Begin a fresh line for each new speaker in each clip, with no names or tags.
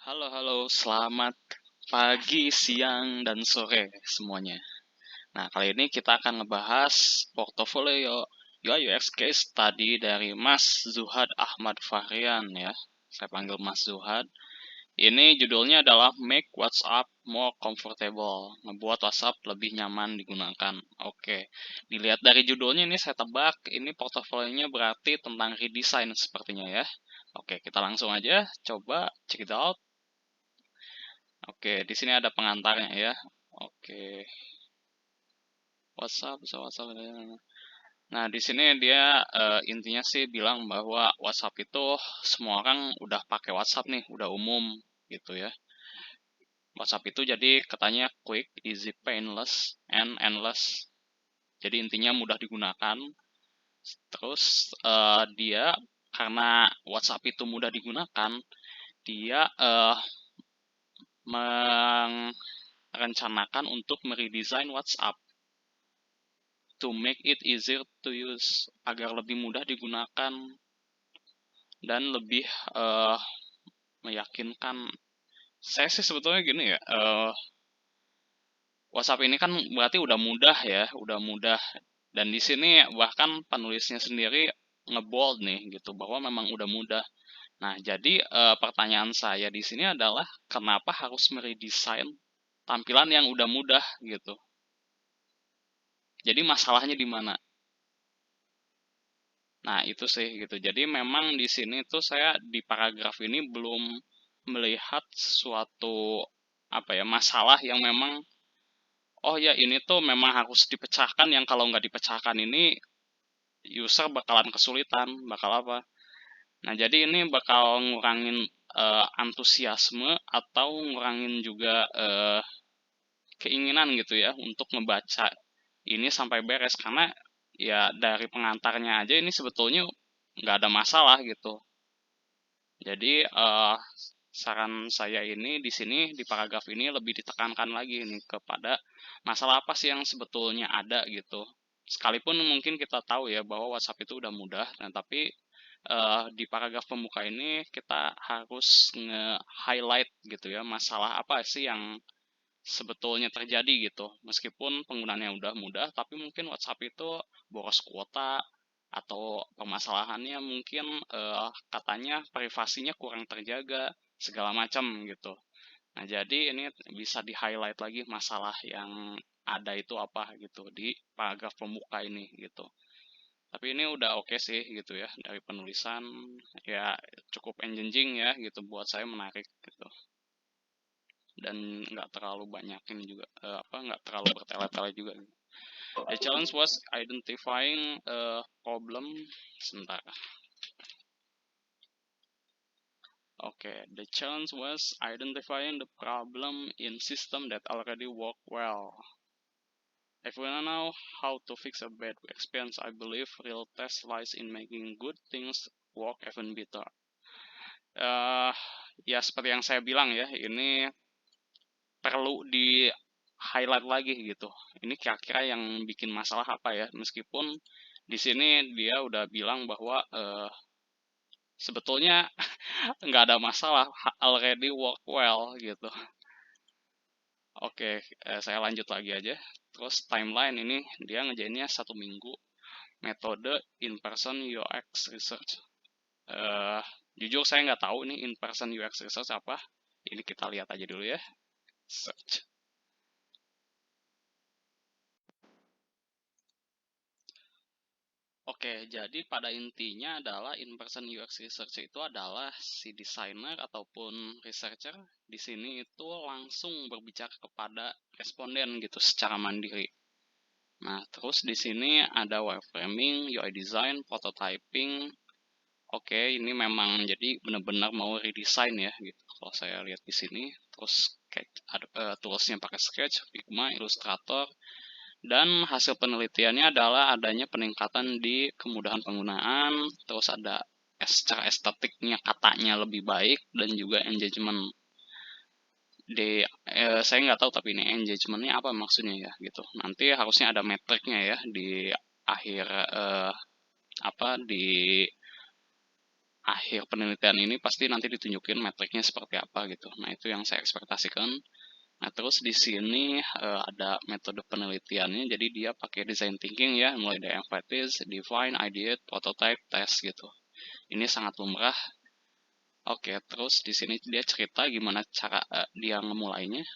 Halo, selamat pagi, siang, dan sore semuanya. Nah, kali ini kita akan ngebahas portofolio UI UX case study dari Mas Zuhad Ahmad Fahrian ya. Saya panggil Mas Zuhad. Ini judulnya adalah Make WhatsApp More Comfortable. Membuat WhatsApp lebih nyaman digunakan. Oke, dilihat dari judulnya ini saya tebak ini portofolionya berarti tentang redesign sepertinya ya. Oke, kita langsung aja coba check it out. Oke, di sini ada pengantarnya ya. Oke, WhatsApp. Nah, di sini dia intinya sih bilang bahwa WhatsApp itu semua orang udah pakai WhatsApp nih, udah umum gitu ya. WhatsApp itu jadi katanya quick, easy, painless, and endless. Jadi intinya mudah digunakan. Terus dia karena WhatsApp itu mudah digunakan, dia merencanakan untuk meredesign WhatsApp to make it easier to use agar lebih mudah digunakan dan lebih uh, meyakinkan. Saya sih sebetulnya gini ya, WhatsApp ini kan berarti udah mudah ya, udah mudah. Dan di sini bahkan penulisnya sendiri ngebold nih gitu bahwa memang udah mudah. Nah, jadi pertanyaan saya di sini adalah kenapa harus meredesign tampilan yang udah mudah gitu. Jadi masalahnya di mana? Nah, itu sih gitu. Jadi memang di sini tuh saya di paragraf ini belum melihat suatu apa ya masalah yang memang oh ya ini tuh memang harus dipecahkan yang kalau nggak dipecahkan ini user bakalan kesulitan, bakal apa. Nah, jadi ini bakal ngurangin antusiasme atau ngurangin juga keinginan gitu ya untuk ngebaca ini sampai beres karena ya dari pengantarnya aja ini sebetulnya nggak ada masalah gitu. Jadi saran saya ini di sini di paragraf ini lebih ditekankan lagi nih kepada masalah apa sih yang sebetulnya ada gitu. Sekalipun mungkin kita tahu ya bahwa WhatsApp itu udah mudah, nah tapi di paragraf pembuka ini kita harus nge-highlight gitu ya masalah apa sih yang sebetulnya terjadi gitu. Meskipun penggunaannya udah mudah, tapi mungkin WhatsApp itu boros kuota atau permasalahannya mungkin katanya privasinya kurang terjaga segala macam gitu. Nah, jadi ini bisa di-highlight lagi masalah yang ada itu apa gitu di paragraf pembuka ini gitu. Tapi ini udah oke sih gitu ya dari penulisan ya cukup engaging ya gitu buat saya menarik gitu dan nggak terlalu banyak ini juga nggak terlalu bertele-tele juga. The challenge was identifying a problem. Sebentar. Okay, the challenge was identifying the problem in system that already work well. If we know how to fix a bad experience, I believe real test lies in making good things work even better. Ya seperti yang saya bilang ya, ini perlu di highlight lagi gitu. Ini kira-kira yang bikin masalah apa ya? Meskipun di sini dia udah bilang bahwa sebetulnya nggak ada masalah, already work well gitu. Oke, saya lanjut lagi aja. Terus timeline ini dia ngerjainnya 1 minggu. Metode in person UX research. Eh, jujur saya nggak tahu nih in person UX research apa. Ini kita lihat aja dulu ya. Search. Oke, jadi pada intinya adalah in-person UX research itu adalah si designer ataupun researcher di sini itu langsung berbicara kepada responden gitu secara mandiri. Nah, terus di sini ada wireframing, UI design, prototyping. Oke, ini memang jadi benar-benar mau redesign ya gitu. Kalau saya lihat di sini, terus kayak ada toolsnya pakai Sketch, Figma, Illustrator, dan hasil penelitiannya adalah adanya peningkatan di kemudahan penggunaan, terus ada secara estetiknya katanya lebih baik, dan juga engagement. Saya nggak tahu tapi ini engagementnya apa maksudnya ya gitu. Nanti harusnya ada metriknya ya di akhir apa di akhir penelitian ini pasti nanti ditunjukin metriknya seperti apa gitu. Nah, itu yang saya ekspektasikan. Nah, terus di sini ada metode penelitiannya, jadi dia pakai design thinking ya, mulai dari emphasis, define, ideate, prototype, test gitu. Ini sangat lumrah. Oke, terus di sini dia cerita gimana cara dia ngemulainya.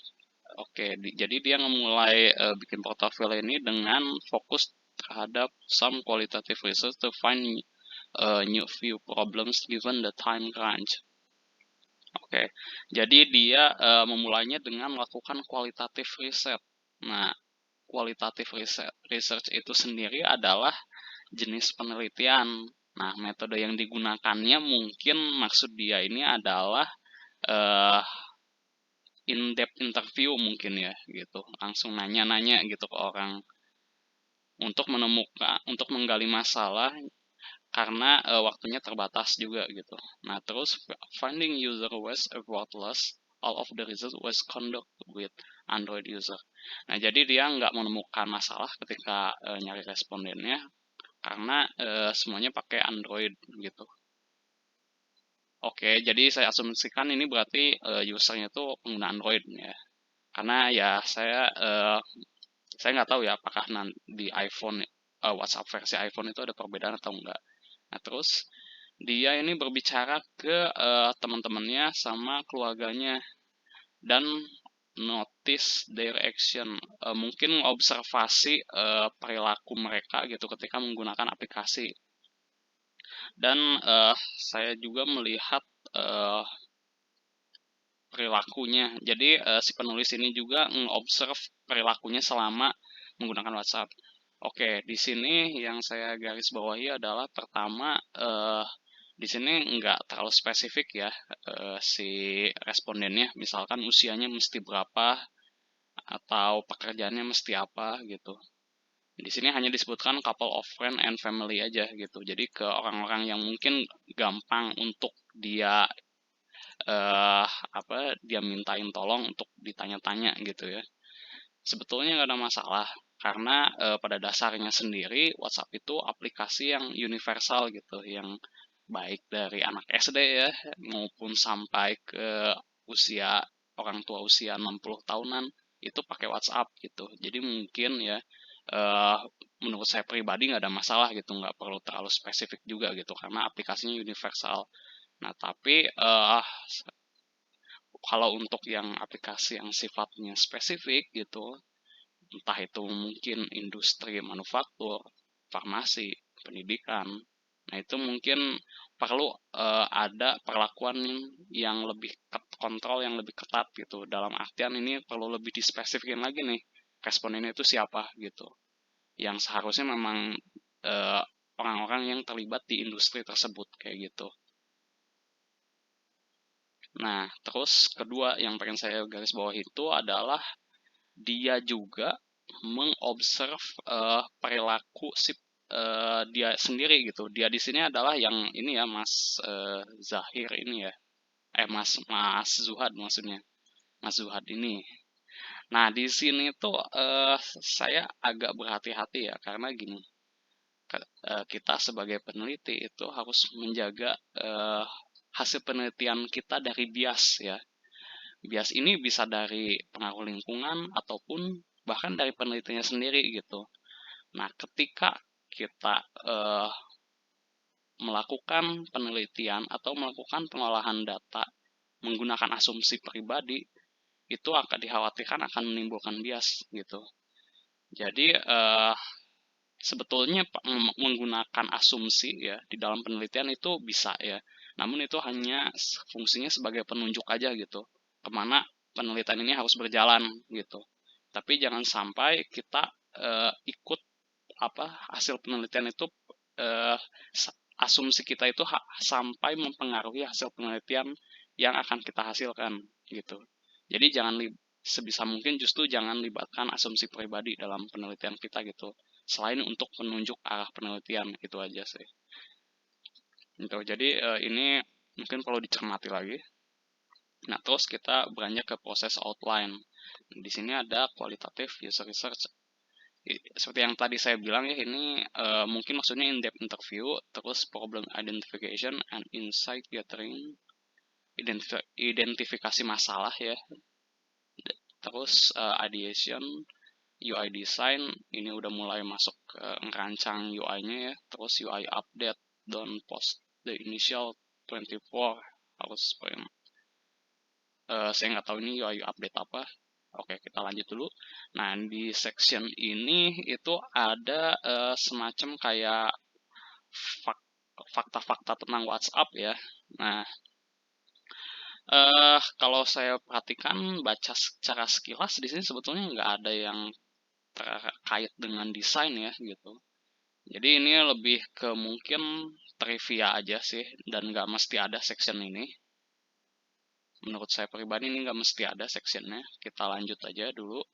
Oke, jadi dia ngemulai bikin portofolio ini dengan fokus terhadap some qualitative research to find new few problems given the time crunch. Oke, jadi dia memulainya dengan melakukan kualitatif riset. Nah, kualitatif research itu sendiri adalah jenis penelitian. Nah, metode yang digunakannya mungkin maksud dia ini adalah uh, in-depth interview mungkin ya gitu. Langsung nanya-nanya gitu ke orang untuk menemukan, untuk menggali masalah karena waktunya terbatas juga gitu. Nah, terus finding user was effortless. All of the results was conducted with Android user. Nah, jadi dia nggak menemukan masalah ketika nyari respondennya karena semuanya pakai Android gitu. Oke, jadi saya asumsikan ini berarti usernya itu pengguna Android ya. Karena ya saya nggak tahu ya apakah nanti di iPhone WhatsApp versi iPhone itu ada perbedaan atau enggak. Nah, terus dia ini berbicara ke teman-temannya sama keluarganya dan notice their action, mungkin observasi perilaku mereka gitu ketika menggunakan aplikasi. Dan saya juga melihat uh, perilakunya. Jadi si penulis ini juga mengobserv perilakunya selama menggunakan WhatsApp. Oke, di sini yang saya garis bawahi adalah pertama di sini nggak terlalu spesifik ya si respondennya, misalkan usianya mesti berapa atau pekerjaannya mesti apa gitu. Di sini hanya disebutkan couple of friend and family aja gitu. Jadi ke orang-orang yang mungkin gampang untuk dia dia mintain tolong untuk ditanya-tanya gitu ya. Sebetulnya nggak ada masalah karena pada dasarnya sendiri WhatsApp itu aplikasi yang universal gitu, yang baik dari anak SD ya maupun sampai ke usia orang tua usia 60 tahunan itu pakai WhatsApp gitu. Jadi mungkin ya eh, menurut saya pribadi nggak ada masalah gitu, nggak perlu terlalu spesifik juga gitu karena aplikasinya universal. Nah, tapi kalau untuk yang aplikasi yang sifatnya spesifik gitu, entah itu mungkin industri manufaktur, farmasi, pendidikan, nah itu mungkin perlu ada perlakuan yang lebih kontrol yang lebih ketat gitu. Dalam artian ini perlu lebih dispesifikin lagi nih respondennya itu siapa gitu. Yang seharusnya memang eh, orang-orang yang terlibat di industri tersebut kayak gitu. Nah, terus kedua yang pengen saya garis bawah itu adalah dia juga mengobserv perilaku si dia sendiri gitu. Dia di sini adalah yang ini ya Mas Zahir ini ya. Mas Zuhad maksudnya. Mas Zuhad ini. Nah, di sini tuh saya agak berhati-hati ya karena gini. Kita sebagai peneliti itu harus menjaga hasil penelitian kita dari bias ya. Bias ini bisa dari pengaruh lingkungan ataupun bahkan dari penelitiannya sendiri gitu. Nah, ketika kita melakukan penelitian atau melakukan pengolahan data menggunakan asumsi pribadi, itu akan dikhawatirkan akan menimbulkan bias gitu. Jadi sebetulnya menggunakan asumsi ya di dalam penelitian itu bisa ya. Namun itu hanya fungsinya sebagai penunjuk aja gitu. Kemana penelitian ini harus berjalan gitu. Tapi jangan sampai kita ikut hasil penelitian itu eh, asumsi kita itu sampai mempengaruhi hasil penelitian yang akan kita hasilkan gitu. Jadi jangan sebisa mungkin justru jangan libatkan asumsi pribadi dalam penelitian kita gitu. Selain untuk menunjuk arah penelitian itu aja sih. Gitu. Jadi ini mungkin perlu dicermati lagi. Nah, terus kita beranjak ke proses outline. Di sini ada qualitative user research. seperti yang tadi saya bilang ya, ini mungkin maksudnya in-depth interview, terus problem identification and insight gathering, identifikasi masalah ya, terus ideation, UI design, ini udah mulai masuk ke ngerancang UI-nya ya, terus UI update, don't post the initial 24 hours frame. Saya nggak tahu ini UI update apa. Oke, kita lanjut dulu. Nah, di section ini itu ada semacam kayak fakta-fakta tentang WhatsApp ya. Nah, kalau saya perhatikan baca secara sekilas di sini sebetulnya nggak ada yang terkait dengan desain ya gitu. Jadi ini lebih ke mungkin trivia aja sih, dan nggak mesti ada section ini. Menurut saya pribadi ini nggak mesti ada sectionnya. Kita lanjut aja dulu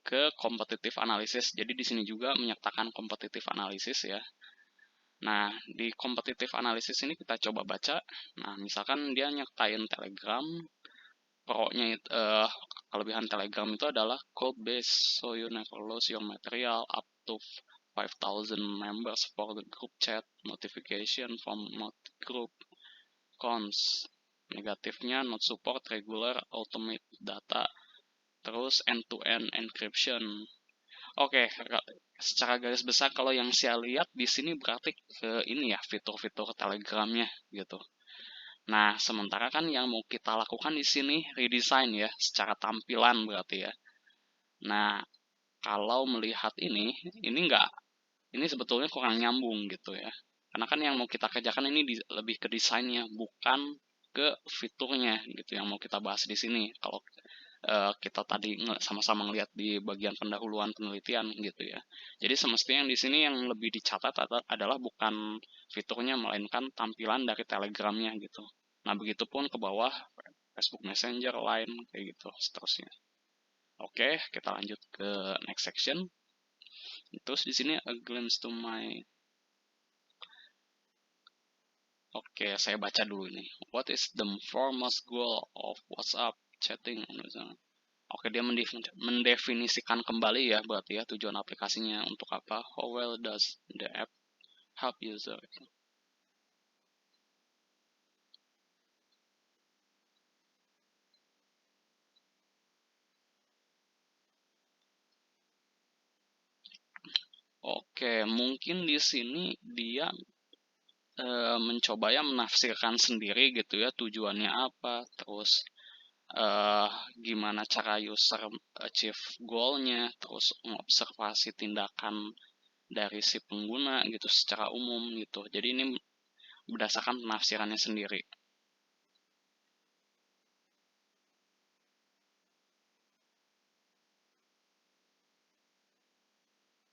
ke competitive analysis. Jadi di sini juga menyertakan competitive analysis ya. Nah, di competitive analysis ini kita coba baca. Nah, misalkan dia nyertain Telegram, pro-nya kelebihan Telegram itu adalah code base, so you never lose your material up to 5,000 members for the group chat, notification from not group. Cons, negatifnya not support regular automate data, terus end-to-end encryption. Oke, secara garis besar kalau yang saya lihat di sini berarti ke ini ya, fitur-fitur Telegramnya gitu. Nah, sementara kan yang mau kita lakukan di sini redesign ya, secara tampilan berarti ya. Nah, kalau melihat ini enggak, ini sebetulnya kurang nyambung gitu ya. Karena kan yang mau kita kerjakan ini lebih ke desainnya, bukan ke fiturnya gitu yang mau kita bahas di sini. Kalau kita tadi sama-sama ngelihat di bagian pendahuluan penelitian gitu ya. Jadi semestinya yang di sini yang lebih dicatat adalah bukan fiturnya, melainkan tampilan dari Telegramnya gitu. Nah, begitupun ke bawah Facebook Messenger, Line, kayak gitu seterusnya. Oke, kita lanjut ke next section. Terus di sini a glimpse to my. Oke, saya baca dulu ini. What is the foremost goal of WhatsApp chatting? Oke, dia mendefinisikan kembali ya, berarti ya tujuan aplikasinya untuk apa. How well does the app help user? Oke, mungkin di sini dia mencoba ya menafsirkan sendiri gitu ya tujuannya apa, terus eh, gimana cara user achieve goalnya, terus mengobservasi tindakan dari si pengguna gitu secara umum gitu. Jadi ini berdasarkan penafsirannya sendiri.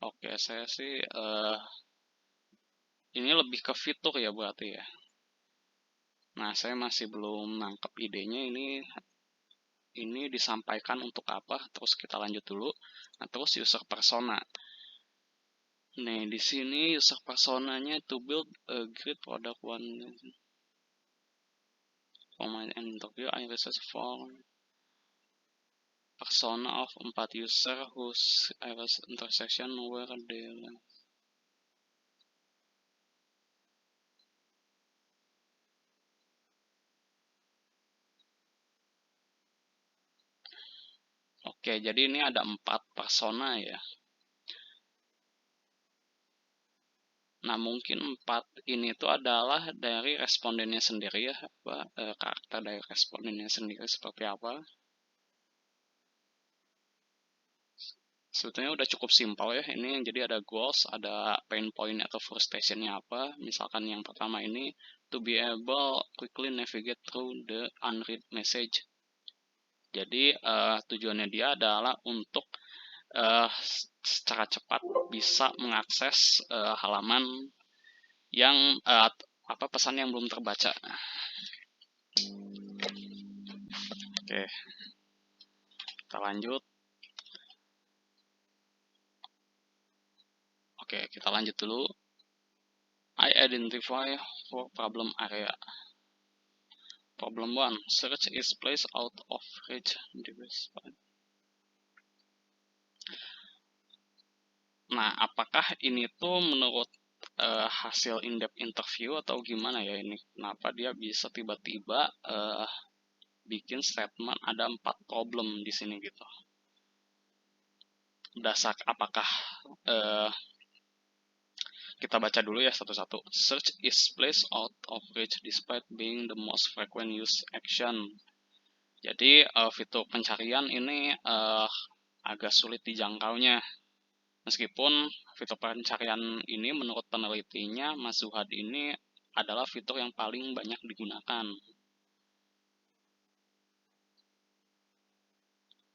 Oke, saya sih ini lebih ke fitur ya berarti ya. Nah, saya masih belum nangkep idenya ini disampaikan untuk apa. Terus kita lanjut dulu. Nah, terus user persona. Nih, di sini user personanya to build a great product one for my interview I research for persona of 4 user whose iris intersection where they. Oke, jadi ini ada 4 persona ya. Nah, mungkin 4 ini itu adalah dari respondennya sendiri ya, apa karakter dari respondennya sendiri seperti apa. Sebetulnya udah cukup simpel ya. Ini yang jadi ada goals, ada pain point atau frustrationnya apa. Misalkan yang pertama ini to be able quickly navigate through the unread message. Jadi tujuannya dia adalah untuk secara cepat bisa mengakses halaman yang apa pesan yang belum terbaca. Oke, kita lanjut. Oke, kita lanjut dulu. I identify for problem area. Problem 1. Search is placed out of reach device. Nah, apakah ini tuh menurut hasil in-depth interview atau gimana ya ini? Kenapa dia bisa tiba-tiba bikin statement ada 4 problem di sini gitu? Dasar apakah eh, kita baca dulu ya satu-satu. Search is placed out of reach despite being the most frequent used action. Jadi fitur pencarian ini agak sulit dijangkaunya. Meskipun fitur pencarian ini menurut penelitinya, Mas Zuhad ini adalah fitur yang paling banyak digunakan.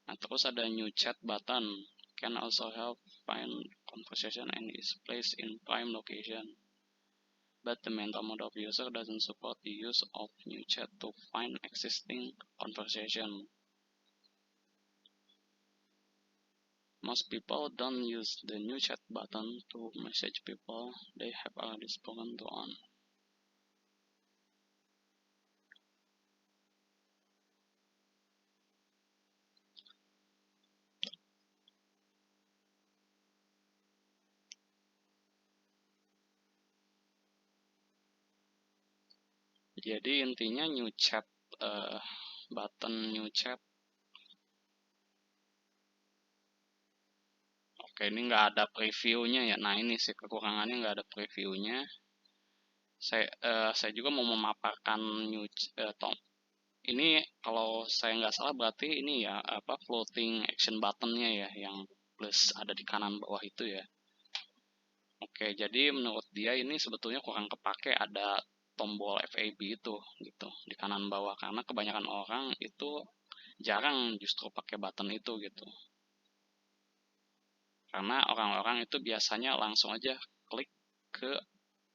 Nah, terus ada new chat button. Can also help find conversation and is placed in prime location. But the mental model of user doesn't support the use of new chat to find existing conversation. Most people don't use the new chat button to message people they have already spoken to on. Jadi intinya new chat button new chat. Oke, ini nggak ada previewnya ya. Nah ini sih kekurangannya, nggak ada previewnya. Saya juga mau memaparkan new ini kalau saya nggak salah berarti ini ya apa floating action buttonnya ya yang plus ada di kanan bawah itu ya. Oke, jadi menurut dia ini sebetulnya kurang kepake ada tombol FAB itu gitu di kanan bawah karena kebanyakan orang itu jarang justru pakai button itu gitu. Karena orang-orang itu biasanya langsung aja klik ke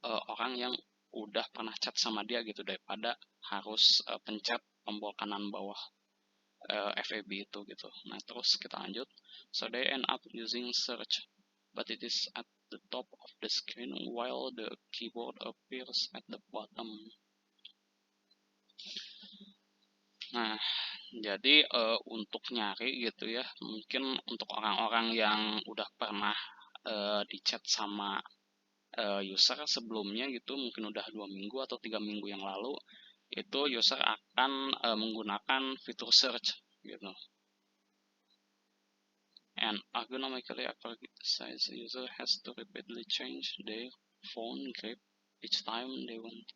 orang yang udah pernah chat sama dia gitu daripada harus pencet tombol kanan bawah FAB itu gitu. Nah terus kita lanjut. So they end up using search, but it is at the top of the screen while the keyboard appears at the bottom. Nah jadi untuk nyari gitu ya, mungkin untuk orang-orang yang udah pernah di chat sama user sebelumnya gitu, mungkin udah 2 minggu atau 3 minggu yang lalu, itu user akan menggunakan fitur search gitu. And ergonomically size user has to repeatedly change their phone grip each time they want.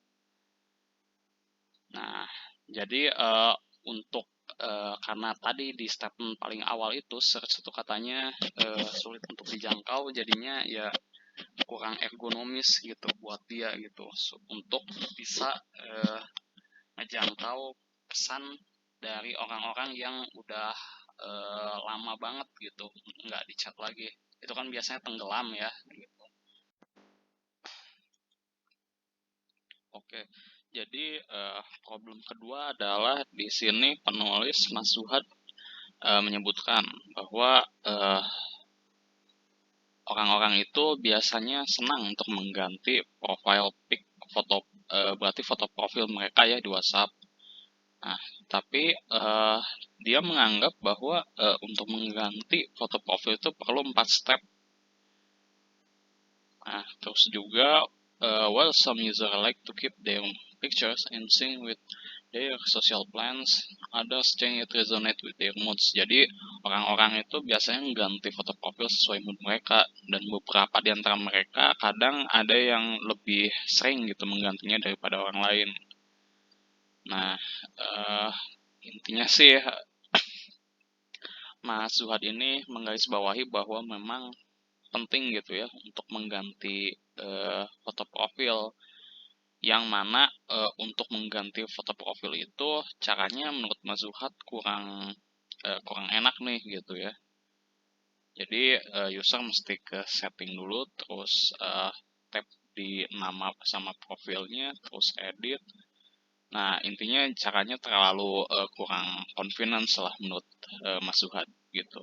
Nah, jadi untuk karena tadi di statement paling awal itu search itu katanya sulit untuk dijangkau, jadinya ya kurang ergonomis gitu buat dia gitu untuk bisa ngejangkau pesan dari orang-orang yang udah lama banget gitu nggak di chat lagi, itu kan biasanya tenggelam ya gitu. Oke, jadi problem kedua adalah di sini penulis Mas Zuhad menyebutkan bahwa orang-orang itu biasanya senang untuk mengganti profile pic foto, berarti foto profil mereka ya di WhatsApp. Nah, tapi dia menganggap bahwa untuk mengganti foto profil itu perlu 4 step. Nah, terus juga while some user like to keep their pictures in sync with their social plans, others change it resonate with their moods. Jadi orang-orang itu biasanya mengganti foto profil sesuai mood mereka, dan beberapa di antara mereka kadang ada yang lebih sering gitu menggantinya daripada orang lain. Nah, intinya sih Mas Zuhad ini menggarisbawahi bahwa memang penting gitu ya untuk mengganti foto profil, yang mana untuk mengganti foto profil itu caranya menurut Mas Zuhad kurang enak nih gitu ya. Jadi user mesti ke setting dulu, terus tap di nama sama profilnya, terus edit. Nah intinya caranya terlalu kurang confidence lah menurut Mas Zuhad gitu.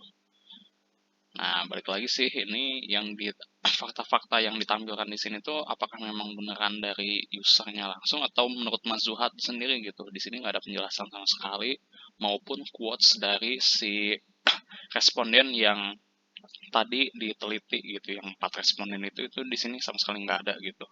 Nah, balik lagi sih ini yang di fakta-fakta yang ditampilkan di sini tuh apakah memang beneran dari usernya langsung atau menurut Mas Zuhad sendiri gitu. Di sini nggak ada penjelasan sama sekali maupun quotes dari si responden yang tadi diteliti gitu, yang 4 responden itu di sini sama sekali nggak ada gitu.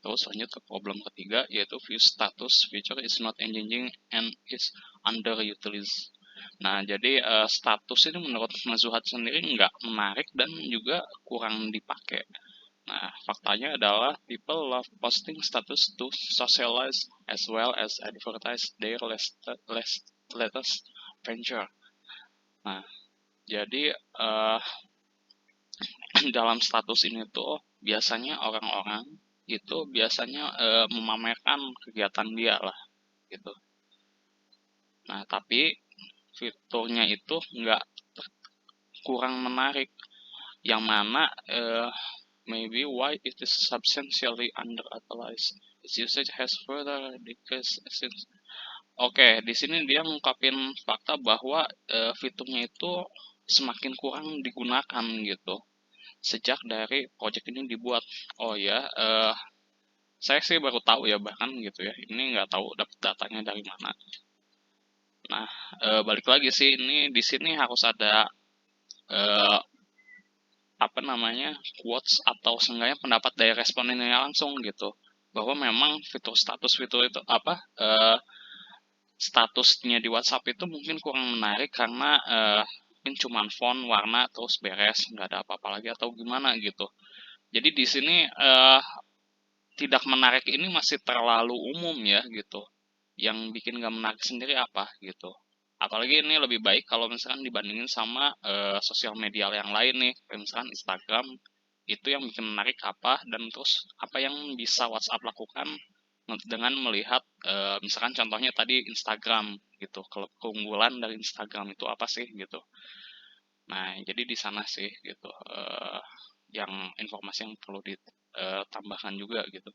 Terus lanjut ke problem ketiga, yaitu view status feature is not engaging and is underutilized. Nah, jadi status ini menurut Mas Zuhad sendiri nggak menarik dan juga kurang dipakai. Nah, faktanya adalah people love posting status to socialize as well as advertise their latest venture. Nah, jadi dalam status ini tuh biasanya orang-orang itu biasanya memamerkan kegiatan dia lah gitu. Nah, tapi fiturnya itu nggak, kurang menarik, yang mana maybe why it is substantially underutilized. Its usage has further decreased since. Oke, di sini dia ngungkapin fakta bahwa fiturnya itu semakin kurang digunakan gitu sejak dari project ini dibuat. Oh ya, saya sih baru tahu ya bahkan gitu ya. Ini nggak tahu dapat datanya dari mana. Nah, balik lagi sih, ini di sini harus ada apa namanya, quotes atau seenggaknya pendapat dari respondennya langsung gitu, bahwa memang fitur status fitur itu apa, statusnya di WhatsApp itu mungkin kurang menarik karena mungkin cuman font, warna, terus beres, nggak ada apa-apa lagi atau gimana gitu. Jadi di sini tidak menarik ini masih terlalu umum ya gitu. Yang bikin nggak menarik sendiri apa gitu. Apalagi ini lebih baik kalau misalkan dibandingin sama sosial media yang lain nih, kayak misalkan Instagram, itu yang bikin menarik apa, dan terus apa yang bisa WhatsApp lakukan dengan melihat misalkan contohnya tadi Instagram gitu, kalau keunggulan dari Instagram itu apa sih gitu. Nah, jadi di sana sih gitu yang informasi yang perlu ditambahkan juga gitu.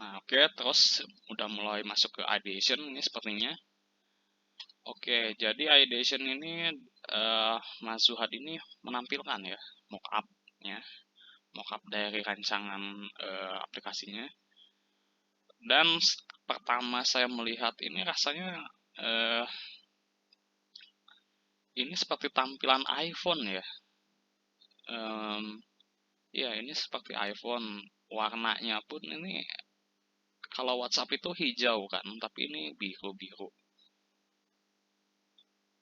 Nah, oke, terus udah mulai masuk ke ideation ini sepertinya. Oke, jadi ideation ini Mas Zuhad ini menampilkan ya mockup-nya, mockup dari rancangan aplikasinya. Dan pertama saya melihat ini rasanya ini seperti tampilan iPhone ya. Ya, ini seperti iPhone. Warnanya pun ini, kalau WhatsApp itu hijau kan, tapi ini biru-biru.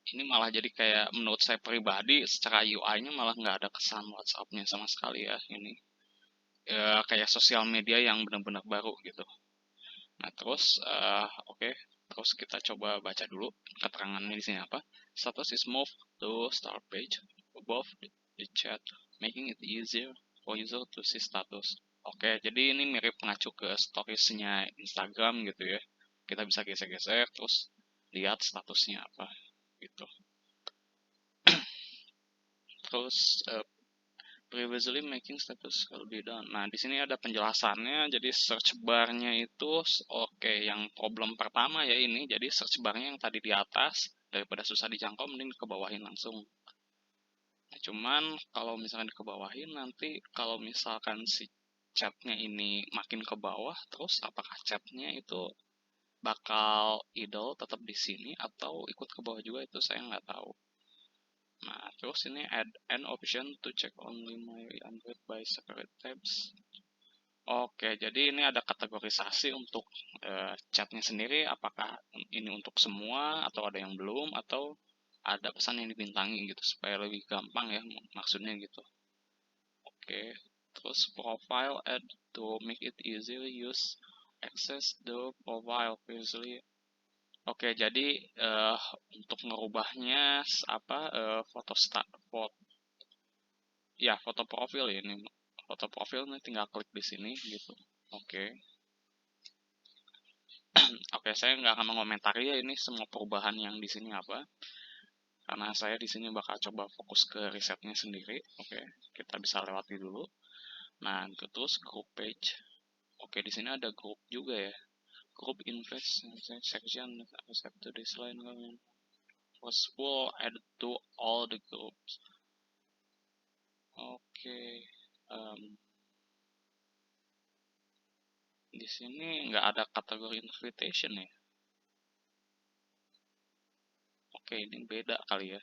Ini malah jadi kayak, menurut saya pribadi secara UI-nya malah nggak ada kesan WhatsApp-nya sama sekali ya. Ini kayak sosial media yang benar-benar baru gitu. Nah, terus oke, terus kita coba baca dulu keterangannya di sini apa. Status is moved to start page above the chat, making it easier for user to see status. Oke, jadi ini mirip mengacu ke storiesnya Instagram gitu ya. Kita bisa geser-geser terus lihat statusnya apa gitu. Terus previously making status will be done. Nah, di sini ada penjelasannya. Jadi search bar-nya itu oke, yang problem pertama ya ini. Jadi search bar-nya yang tadi di atas, daripada susah dijangkau mending dikebawahin langsung. Nah, cuman kalau misalkan dikebawahin nanti kalau misalkan si chatnya ini makin ke bawah, terus apakah chatnya itu bakal idle tetap di sini atau ikut ke bawah juga, itu saya nggak tahu. Nah, terus ini add an option to check only my Android by separate tabs. Oke, jadi ini ada kategorisasi untuk chatnya sendiri, apakah ini untuk semua atau ada yang belum, atau ada pesan yang dibintangi gitu supaya lebih gampang ya maksudnya gitu. Oke, terus profile add to make it easily use access the profile previously. Oke, jadi untuk merubahnya apa foto ya foto profil ini. Foto profil ini tinggal klik di sini gitu. Oke. Oke, saya nggak akan mengomentari ya ini semua perubahan yang di sini apa. Karena saya di sini bakal coba fokus ke risetnya sendiri. Oke, kita bisa lewati dulu. Nah, terus group page. Oke, di sini ada group juga ya. Group invest section accept to this line was full added to all the groups. Oke, di sini nggak ada kategori invitation ya. Oke, ini beda kali ya.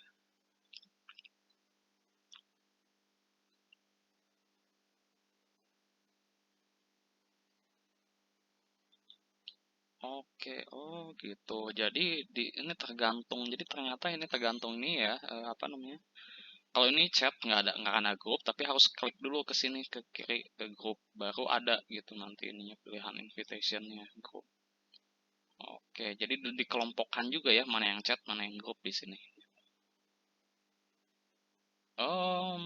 Oke, oh gitu. Jadi ini tergantung. Jadi ternyata ini tergantung ini ya, apa namanya? Kalau ini chat nggak akan ada grup, tapi harus klik dulu ke sini ke kiri ke grup, baru ada gitu nanti ininya pilihan invitationnya grup. Oke, jadi dikelompokkan juga ya mana yang chat, mana yang grup di sini. Oh,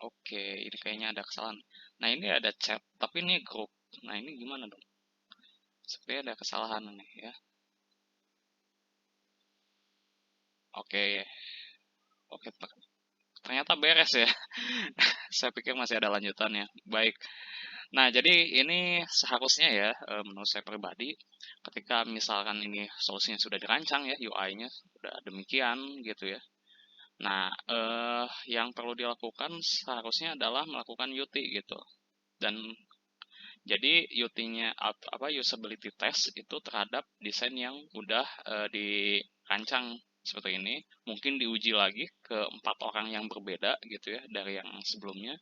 oke, ini kayaknya ada kesalahan. Nah ini ada chat, tapi ini grup. Nah ini gimana dong? Sepertinya ada kesalahan nih ya. Oke, oke, ternyata beres ya. Saya pikir masih ada lanjutannya. Baik. Nah, jadi ini seharusnya ya, menurut saya pribadi, ketika misalkan ini solusinya sudah dirancang ya, UI-nya sudah demikian gitu ya. Nah, yang perlu dilakukan seharusnya adalah melakukan UT gitu. Dan jadi UT-nya apa usability test itu terhadap desain yang udah dirancang seperti ini, mungkin diuji lagi ke 4 orang yang berbeda gitu ya dari yang sebelumnya.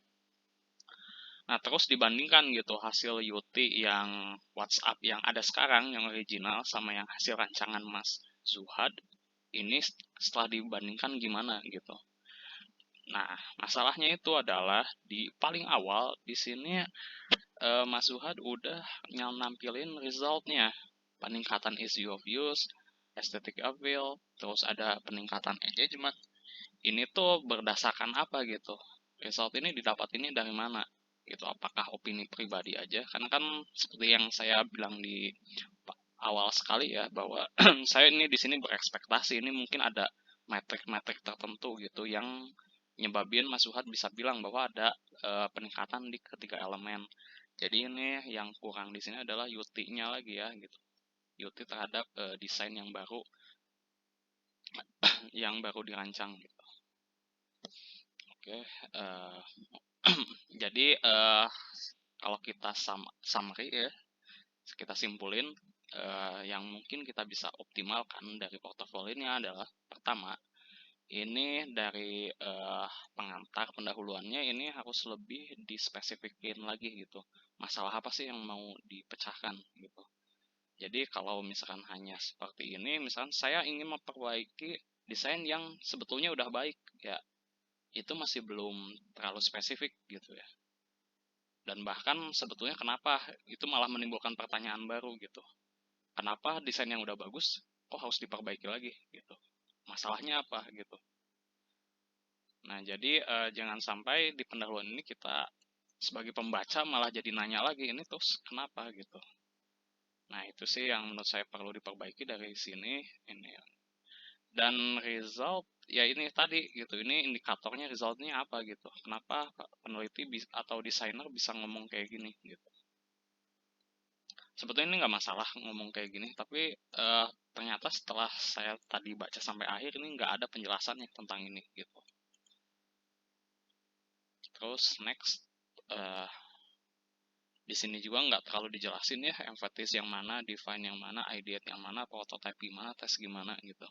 Nah, terus dibandingkan gitu hasil UT yang WhatsApp yang ada sekarang, yang original, sama yang hasil rancangan Mas Zuhad, ini setelah dibandingkan gimana gitu. Nah, masalahnya itu adalah di paling awal di sini Mas Zuhad udah nampilin resultnya, peningkatan ease of use, aesthetic appeal, terus ada peningkatan engagement. Ini tuh berdasarkan apa gitu? Result ini didapat ini dari mana? Gitu, apakah opini pribadi aja? Karena kan seperti yang saya bilang di awal sekali ya bahwa saya ini di sini berekspektasi ini mungkin ada metrik-metrik tertentu gitu yang nyebabin Mas Suhad bisa bilang bahwa ada peningkatan di ketiga elemen. Jadi ini yang kurang di sini adalah UT-nya lagi ya gitu. UT terhadap desain yang baru dirancang gitu. Oke, jadi kalau kita summary ya, kita simpulin yang mungkin kita bisa optimalkan dari portofolio ini adalah pertama, ini dari pengantar pendahuluannya ini harus lebih dispesifikin lagi gitu. Masalah apa sih yang mau dipecahkan gitu. Jadi kalau misalkan hanya seperti ini, misalkan saya ingin memperbaiki desain yang sebetulnya udah baik, ya itu masih belum terlalu spesifik gitu ya. Dan bahkan sebetulnya kenapa itu malah menimbulkan pertanyaan baru gitu. Kenapa desain yang udah bagus kok harus diperbaiki lagi gitu. Masalahnya apa gitu. Nah, jadi jangan sampai di pendahuluan ini kita sebagai pembaca malah jadi nanya lagi ini terus kenapa gitu. Nah, itu sih yang menurut saya perlu diperbaiki dari sini ini. Dan result ya ini tadi gitu. Ini indikatornya resultnya apa gitu. Kenapa peneliti atau desainer bisa ngomong kayak gini gitu. Sebetulnya ini nggak masalah ngomong kayak gini, tapi ternyata setelah saya tadi baca sampai akhir ini nggak ada penjelasannya tentang ini gitu. Terus next, uh, di sini juga nggak terlalu dijelasin ya emphasis yang mana, define yang mana, ideate yang mana, prototype gimana, tes gimana gitu.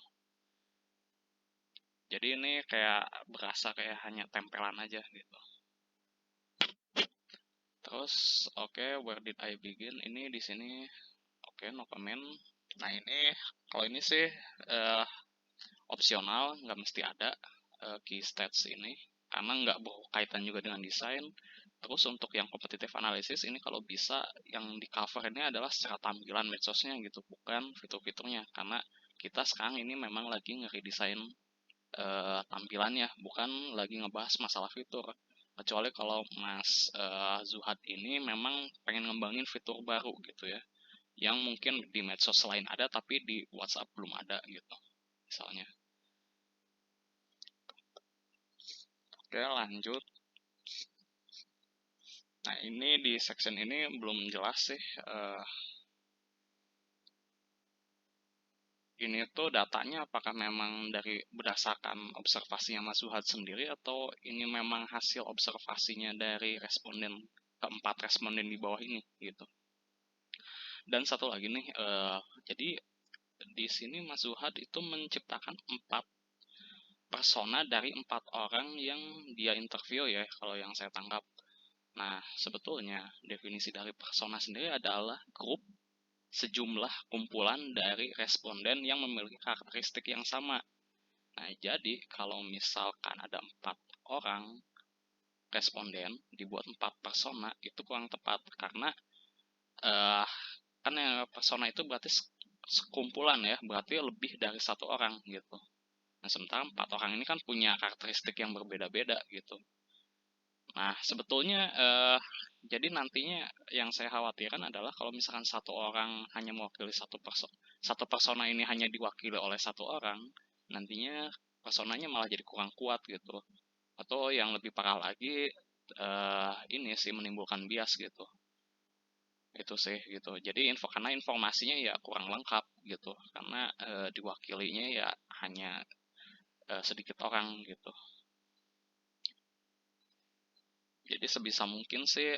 Jadi ini kayak berasa kayak hanya tempelan aja gitu. Terus oke, where did I begin? Ini di sini oke, no comment. Nah ini kalau ini sih uh, opsional, nggak mesti ada key stats ini karena nggak berkaitan juga dengan desain. Terus untuk yang competitive analysis ini kalau bisa yang di cover ini adalah secara tampilan medsosnya gitu, bukan fitur-fiturnya, karena kita sekarang ini memang lagi ngeredesain tampilannya, bukan lagi ngebahas masalah fitur. Kecuali kalau Mas Zuhad ini memang pengen ngembangin fitur baru gitu ya, yang mungkin di medsos lain ada tapi di WhatsApp belum ada gitu misalnya. Oke, lanjut. Nah, ini di section ini belum jelas sih. Ini tuh datanya apakah memang dari berdasarkan observasinya Mas Suhad sendiri atau ini memang hasil observasinya dari responden, keempat responden di bawah ini gitu. Dan satu lagi nih, jadi di sini Mas Suhad itu menciptakan 4 persona dari 4 orang yang dia interview ya, kalau yang saya tangkap. Nah, sebetulnya definisi dari persona sendiri adalah grup sejumlah kumpulan dari responden yang memiliki karakteristik yang sama. Nah, jadi kalau misalkan ada 4 orang responden dibuat 4 persona itu kurang tepat karena eh, kan yang persona itu berarti sekumpulan ya, berarti lebih dari satu orang gitu. Nah, sementara 4 orang ini kan punya karakteristik yang berbeda-beda gitu. Nah, sebetulnya jadi nantinya yang saya khawatirkan adalah kalau misalkan satu orang hanya mewakili satu persona ini hanya diwakili oleh satu orang, nantinya personanya malah jadi kurang kuat gitu. Atau yang lebih parah lagi ini sih menimbulkan bias gitu. Itu sih gitu. Jadi karena informasinya ya kurang lengkap gitu. Karena diwakilinya ya hanya sedikit orang gitu. Jadi sebisa mungkin sih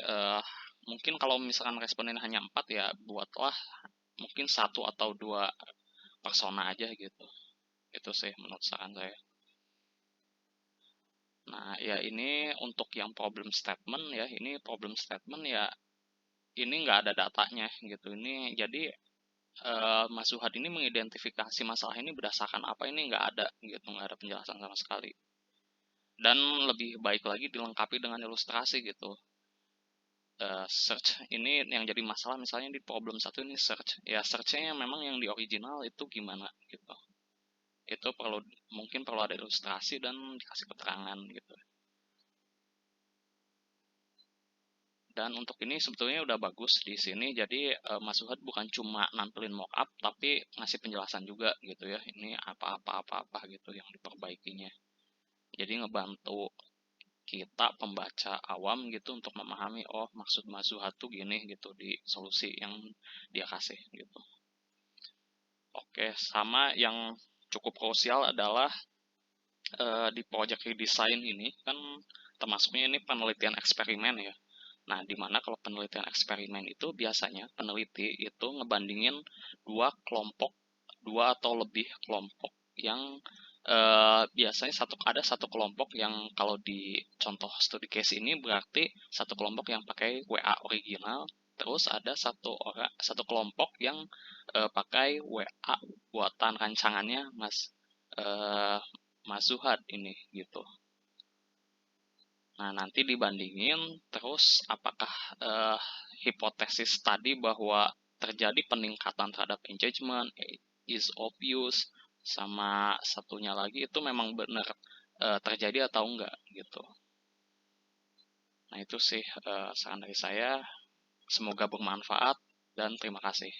mungkin kalau misalkan responden hanya 4 ya buatlah mungkin satu atau dua persona aja gitu. Itu sih menurut saran saya. Nah, ya ini untuk yang problem statement ya, ini problem statement ya ini nggak ada datanya gitu. Ini jadi Mas Zuhad ini mengidentifikasi masalah ini berdasarkan apa ini nggak ada gitu, nggak ada penjelasan sama sekali. Dan lebih baik lagi dilengkapi dengan ilustrasi gitu. Search ini yang jadi masalah misalnya di problem satu ini search ya searchnya memang yang di original itu gimana gitu itu mungkin perlu ada ilustrasi dan dikasih keterangan gitu dan untuk ini sebetulnya udah bagus di sini jadi Mas Suhad bukan cuma nampilin mockup tapi ngasih penjelasan juga gitu ya ini apa gitu yang diperbaikinya jadi ngebantu kita pembaca awam gitu untuk memahami oh maksud Mas Suhad tuh gini gitu di solusi yang dia kasih gitu. Oke, sama yang cukup krusial adalah di project redesign ini kan termasuknya ini penelitian eksperimen ya. Nah, dimana kalau penelitian eksperimen itu biasanya peneliti itu ngebandingin dua atau lebih kelompok yang biasanya ada satu kelompok yang kalau di contoh studi case ini berarti satu kelompok yang pakai WA original, terus ada satu kelompok yang pakai WA buatan rancangannya eh, Mas Zuhad ini gitu. Nah, nanti dibandingin terus apakah hipotesis tadi bahwa terjadi peningkatan terhadap engagement, ease of use, sama satunya lagi itu memang benar terjadi atau enggak gitu. Nah, itu sih saran dari saya. Semoga bermanfaat dan terima kasih.